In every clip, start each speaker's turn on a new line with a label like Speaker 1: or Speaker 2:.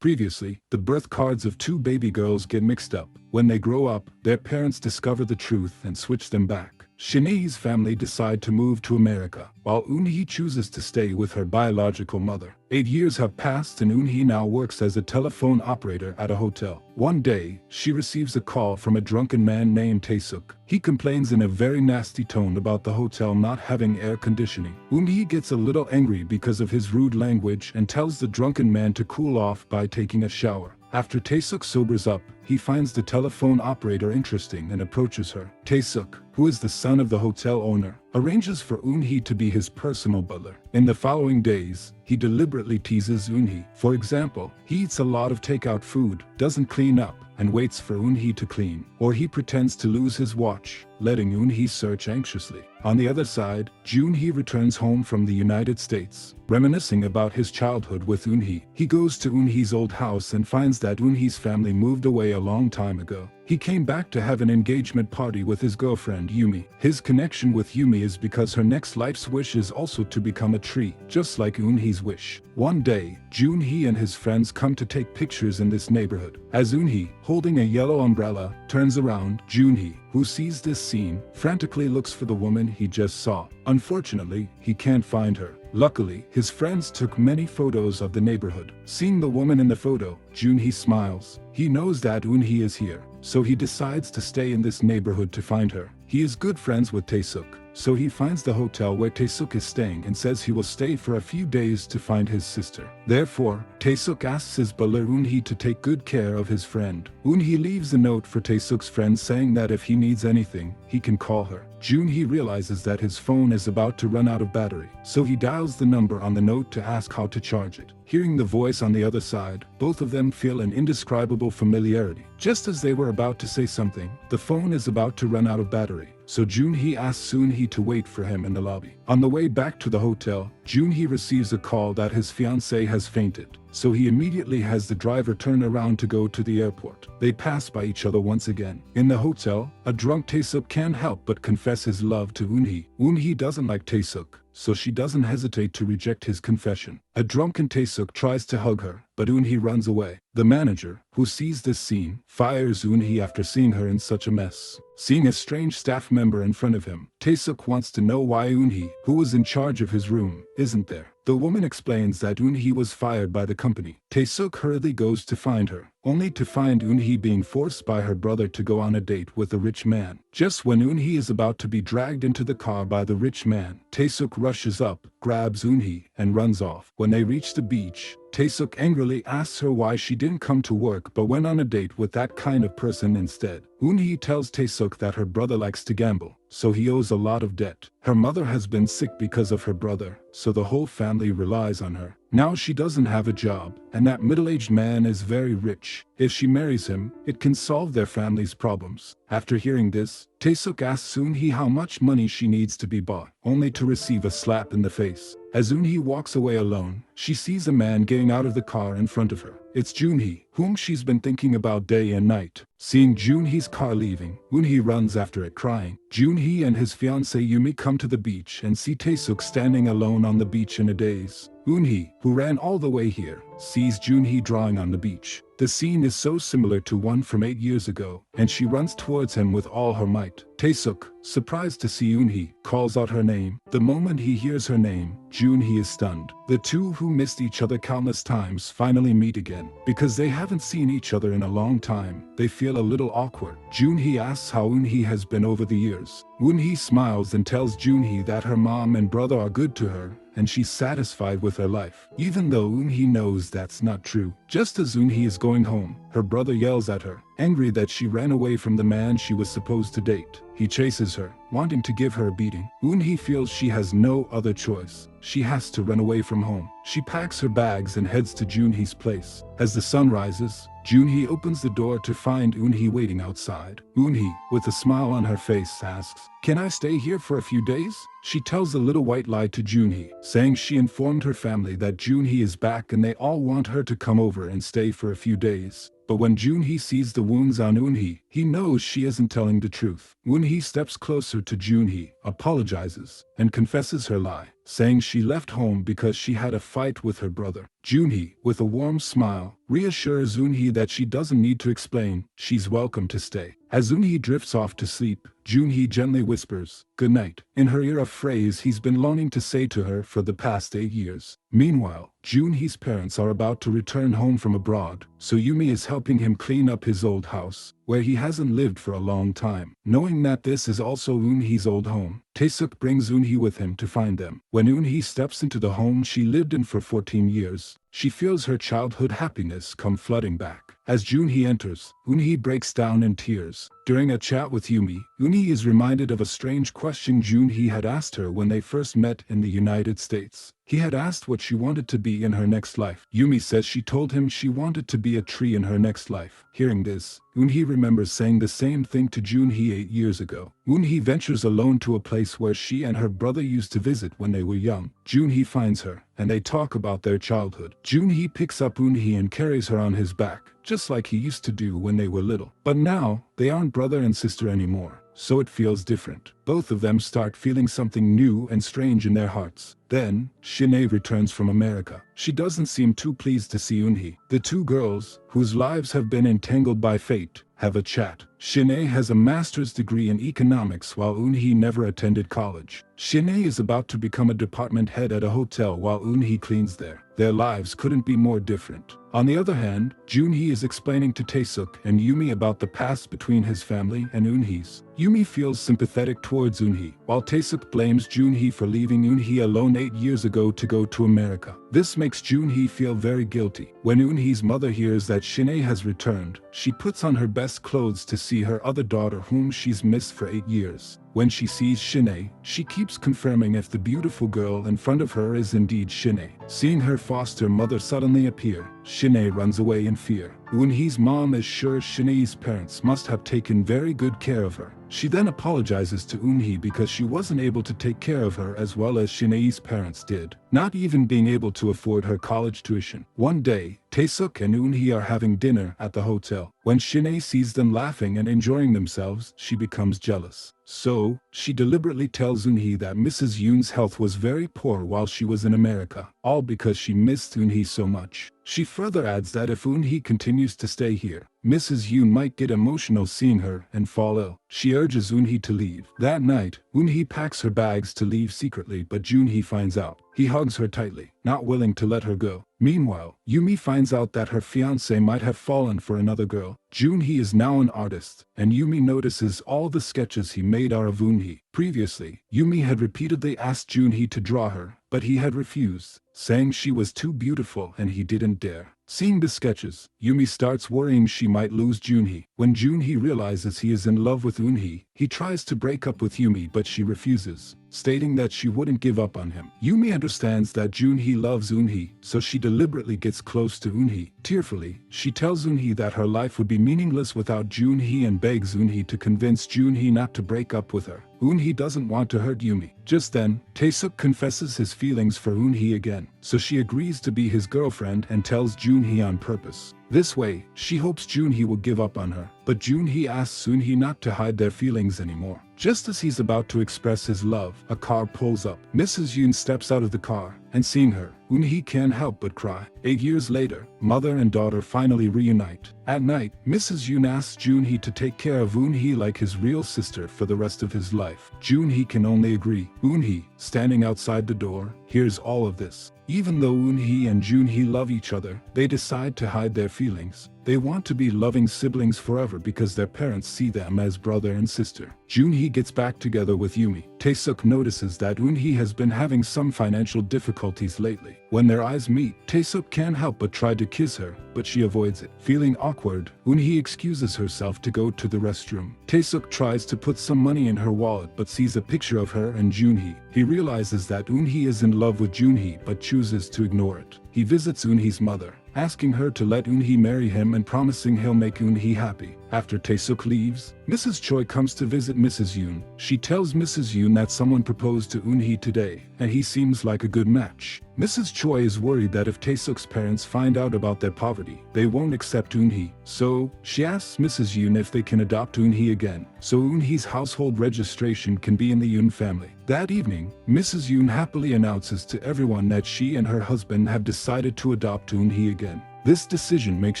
Speaker 1: Previously, the birth cards of two baby girls get mixed up. When they grow up, their parents discover the truth and switch them back. Shini's family decide to move to America, while Eunhee chooses to stay with her biological mother. 8 years have passed and Eunhee now works as a telephone operator at a hotel. One day, she receives a call from a drunken man named Taesuk. He complains in a very nasty tone about the hotel not having air conditioning. Eunhee gets a little angry because of his rude language and tells the drunken man to cool off by taking a shower. After Taesuk sobers up, he finds the telephone operator interesting and approaches her. Taesuk, who is the son of the hotel owner, arranges for Eunhee to be his personal butler. In the following days, he deliberately teases Eunhee. For example, he eats a lot of takeout food, doesn't clean up, and waits for Eunhee to clean. Or he pretends to lose his watch, letting Eunhee search anxiously. On the other side, Junhee returns home from the United States. Reminiscing about his childhood with Eunhee, he goes to Eunhee's old house and finds that Eunhee's family moved away a long time ago. He came back to have an engagement party with his girlfriend Yumi. His connection with Yumi is because her next life's wish is also to become a tree, just like Eunhee's wish. One day, Junhee and his friends come to take pictures in this neighborhood. As Eunhee, holding a yellow umbrella, turns around, Junhee, who sees this scene, frantically looks for the woman he just saw. Unfortunately, he can't find her. Luckily, his friends took many photos of the neighborhood. Seeing the woman in the photo, Junhee smiles. He knows that Eunhee is here, so he decides to stay in this neighborhood to find her. He is good friends with Taesuk, so he finds the hotel where Taesuk is staying and says he will stay for a few days to find his sister. Therefore, Taesuk asks his butler Eunhee to take good care of his friend. Eunhee leaves a note for Taesuk's friend saying that if he needs anything, he can call her. Junhee realizes that his phone is about to run out of battery, so he dials the number on the note to ask how to charge it. Hearing the voice on the other side, both of them feel an indescribable familiarity. Just as they were about to say something, the phone is about to run out of battery, so Junhee asks Eunhee to wait for him in the lobby. On the way back to the hotel, Junhee receives a call that his fiancée has fainted, so he immediately has the driver turn around to go to the airport. They pass by each other once again. In the hotel, a drunk Taesuk can't help but confess his love to Eunhee. Eunhee doesn't like Taesuk, so she doesn't hesitate to reject his confession. A drunken Taesuk tries to hug her, but Eunhee runs away. The manager, who sees this scene, fires Eunhee after seeing her in such a mess. Seeing a strange staff member in front of him, Taesuk wants to know why Eunhee, who was in charge of his room, isn't there. The woman explains that Eunhee was fired by the company. Taesuk hurriedly goes to find her, only to find Eunhee being forced by her brother to go on a date with a rich man. Just when Eunhee is about to be dragged into the car by the rich man, Taesuk rushes up, grabs Eunhee, and runs off. When they reach the beach, Taesuk angrily asks her why she didn't come to work but went on a date with that kind of person instead. Eunhee tells Taesuk that her brother likes to gamble, so he owes a lot of debt. Her mother has been sick because of her brother, so the whole family relies on her. Now she doesn't have a job, and that middle-aged man is very rich. If she marries him, it can solve their family's problems. After hearing this, Taesuk asks Eunhee how much money she needs to be bought, only to receive a slap in the face. As Eunhee walks away alone, she sees a man getting out of the car in front of her. It's Junhee, whom she's been thinking about day and night. Seeing Junhee's car leaving, Eunhee runs after it crying. Junhee and his fiancée Yumi come to the beach and see Taesuk standing alone on the beach in a daze. Eunhee, who ran all the way here, sees Junhee drawing on the beach. The scene is so similar to one from 8 years ago, and she runs towards him with all her might. Taesuk, surprised to see Eunhee, calls out her name. The moment he hears her name, Junhee is stunned. The two who missed each other countless times finally meet again. Because they haven't seen each other in a long time, they feel a little awkward. Junhee asks how Eunhee has been over the years. Eunhee smiles and tells Junhee that her mom and brother are good to her, and she's satisfied with her life. Even though Eunhee knows that's not true. Just as Eunhee is going home, her brother yells at her, angry that she ran away from the man she was supposed to date. He chases her, wanting to give her a beating. Eunhee feels she has no other choice. She has to run away from home. She packs her bags and heads to Junhee's place. As the sun rises, Junhee opens the door to find Eunhee waiting outside. Eunhee, with a smile on her face, asks, "Can I stay here for a few days?" She tells a little white lie to Junhee, saying she informed her family that Junhee is back and they all want her to come over and stay for a few days. But when Junhee sees the wounds on Eunhee, he knows she isn't telling the truth. Eunhee steps closer to Junhee, apologizes, and confesses her lie. saying she left home because she had a fight with her brother. Junhee, with a warm smile, reassures Eunhee that she doesn't need to explain, she's welcome to stay. As Eunhee drifts off to sleep, Junhee gently whispers, "Good night," in her ear, a phrase he's been longing to say to her for the past 8 years. Meanwhile, Junhee's parents are about to return home from abroad, so Yumi is helping him clean up his old house, where he hasn't lived for a long time. Knowing that this is also Eunhee's old home, Taesuk brings Eunhee with him to find them. When Eunhee steps into the home she lived in for 14 years, she feels her childhood happiness come flooding back. As Junhee enters, Eunhee breaks down in tears. During a chat with Yumi, Eunhee is reminded of a strange question Junhee had asked her when they first met in the United States. He had asked what she wanted to be in her next life. Yumi says she told him she wanted to be a tree in her next life. Hearing this, Eunhee remembers saying the same thing to Junhee 8 years ago. Eunhee ventures alone to a place where she and her brother used to visit when they were young. Junhee finds her, and they talk about their childhood. Junhee picks up Eunhee and carries her on his back, just like he used to do when they were little. But now, they aren't brother and sister anymore, so it feels different. Both of them start feeling something new and strange in their hearts. Then, Shinae returns from America. She doesn't seem too pleased to see Eunhee. The two girls, whose lives have been entangled by fate, have a chat. Shinae has a master's degree in economics while Eunhee never attended college. Shinae is about to become a department head at a hotel while Eunhee cleans there. Their lives couldn't be more different. On the other hand, Junhee is explaining to Taesuk and Yumi about the past between his family and Eunhee's. Yumi feels sympathetic towards Eunhee, while Taesuk blames Junhee for leaving Eunhee alone 8 years ago to go to America. This makes Junhee feel very guilty. When Eunhee's mother hears that Shinae has returned, she puts on her best clothes to see her other daughter whom she's missed for 8 years. When she sees Shinae, she keeps confirming if the beautiful girl in front of her is indeed Shinae. Seeing her foster mother suddenly appear, Shinae runs away in fear. Eunhee's mom is sure Shinae's parents must have taken very good care of her. She then apologizes to Eunhee because she wasn't able to take care of her as well as Shinae's parents did, not even being able to afford her college tuition. One day, Taesuk and Eunhee are having dinner at the hotel. When Shinae sees them laughing and enjoying themselves, she becomes jealous. So, she deliberately tells Eunhee that Mrs. Yoon's health was very poor while she was in America, all because she missed Eunhee so much. She further adds that if Eunhee continues to stay here, Mrs. Yoon might get emotional seeing her and fall ill. She urges Eunhee to leave. That night, Eunhee packs her bags to leave secretly, but Junhee finds out. He hugs her tightly, not willing to let her go. Meanwhile, Yumi finds out that her fiancé might have fallen for another girl. Junhee is now an artist, and Yumi notices all the sketches he made are of Eunhee. Previously, Yumi had repeatedly asked Junhee to draw her, but he had refused, saying she was too beautiful and he didn't dare. Seeing the sketches, Yumi starts worrying she might lose Junhee. When Junhee realizes he is in love with Eunhee, he tries to break up with Yumi but she refuses, stating that she wouldn't give up on him. Yumi understands that Junhee loves Eunhee, so she deliberately gets close to Eunhee. Tearfully, she tells Eunhee that her life would be meaningless without Junhee and begs Eunhee to convince Junhee not to break up with her. Eunhee doesn't want to hurt Yumi. Just then, Taesuk confesses his feelings for Eunhee again, so she agrees to be his girlfriend and tells Junhee on purpose. This way, she hopes Junhee will give up on her, but Junhee asks Eunhee not to hide their feelings anymore. Just as he's about to express his love, a car pulls up. Mrs. Yoon steps out of the car, and seeing her, Eunhee can't help but cry. 8 years later, mother and daughter finally reunite. At night, Mrs. Yoon asks Junhee to take care of Eunhee like his real sister for the rest of his life. Junhee can only agree. Eunhee, standing outside the door, hears all of this. Even though Eunhee and Junhee love each other, they decide to hide their feelings. They want to be loving siblings forever because their parents see them as brother and sister. Junhee gets back together with Yumi. Taesuk notices that Eunhee has been having some financial difficulties lately. When their eyes meet, Taesuk can't help but try to kiss her, but she avoids it. Feeling awkward, Eunhee excuses herself to go to the restroom. Taesuk tries to put some money in her wallet but sees a picture of her and Junhee. He realizes that Eunhee is in love with Junhee but chooses to ignore it. He visits Eunhee's mother, asking her to let Eunhee marry him and promising he'll make Eunhee happy. After Tae-suk leaves, Mrs. Choi comes to visit Mrs. Yoon. She tells Mrs. Yoon that someone proposed to Eunhee today, and he seems like a good match. Mrs. Choi is worried that if Tae-suk's parents find out about their poverty, they won't accept Eunhee. So, she asks Mrs. Yoon if they can adopt Eunhee again, so Eunhee's household registration can be in the Yoon family. That evening, Mrs. Yoon happily announces to everyone that she and her husband have decided to adopt Eunhee again. This decision makes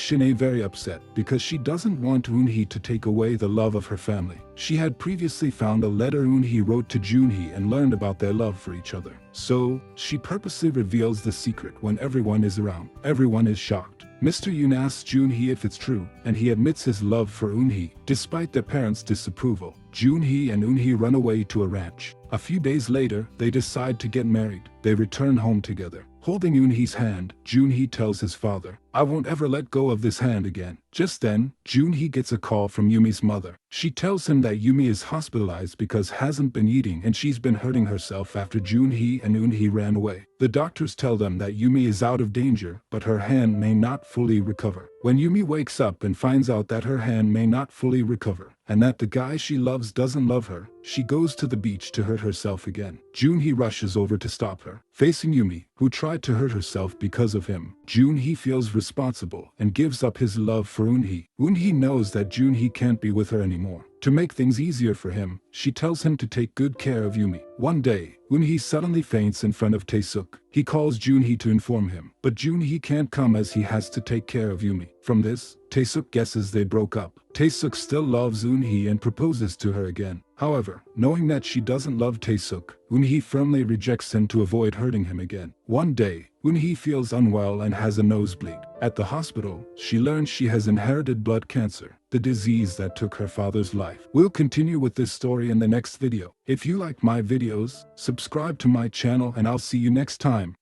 Speaker 1: Shin-ae very upset because she doesn't want Eunhee to take away the love of her family. She had previously found a letter Eunhee wrote to Junhee and learned about their love for each other. So, she purposely reveals the secret when everyone is around. Everyone is shocked. Mr. Yoon asks Junhee if it's true, and he admits his love for Eunhee. Despite their parents' disapproval, Junhee and Eunhee run away to a ranch. A few days later, they decide to get married. They return home together. Holding Eunhee's hand, Junhee tells his father, "I won't ever let go of this hand again." Just then, Junhee gets a call from Yumi's mother. She tells him that Yumi is hospitalized because hasn't been eating and she's been hurting herself after Junhee and Eunhee ran away. The doctors tell them that Yumi is out of danger, but her hand may not fully recover. When Yumi wakes up and finds out that her hand may not fully recover, and that the guy she loves doesn't love her, she goes to the beach to hurt herself again. Junhee rushes over to stop her. Facing Yumi, who tried to hurt herself because of him, Junhee feels responsible and gives up his love for Eunhee. Eunhee knows that Junhee can't be with her anymore. To make things easier for him, she tells him to take good care of Yumi. One day, Eunhee suddenly faints in front of Tae-suk. He calls Junhee to inform him, but Junhee can't come as he has to take care of Yumi. From this, Tae-suk guesses they broke up. Tae-suk still loves Eunhee and proposes to her again. However, knowing that she doesn't love Tae-suk, Eunhee firmly rejects him to avoid hurting him again. One day, Eunhee feels unwell and has a nosebleed. At the hospital, she learns she has inherited blood cancer, the disease that took her father's life. We'll continue with this story in the next video. If you like my videos, subscribe to my channel and I'll see you next time.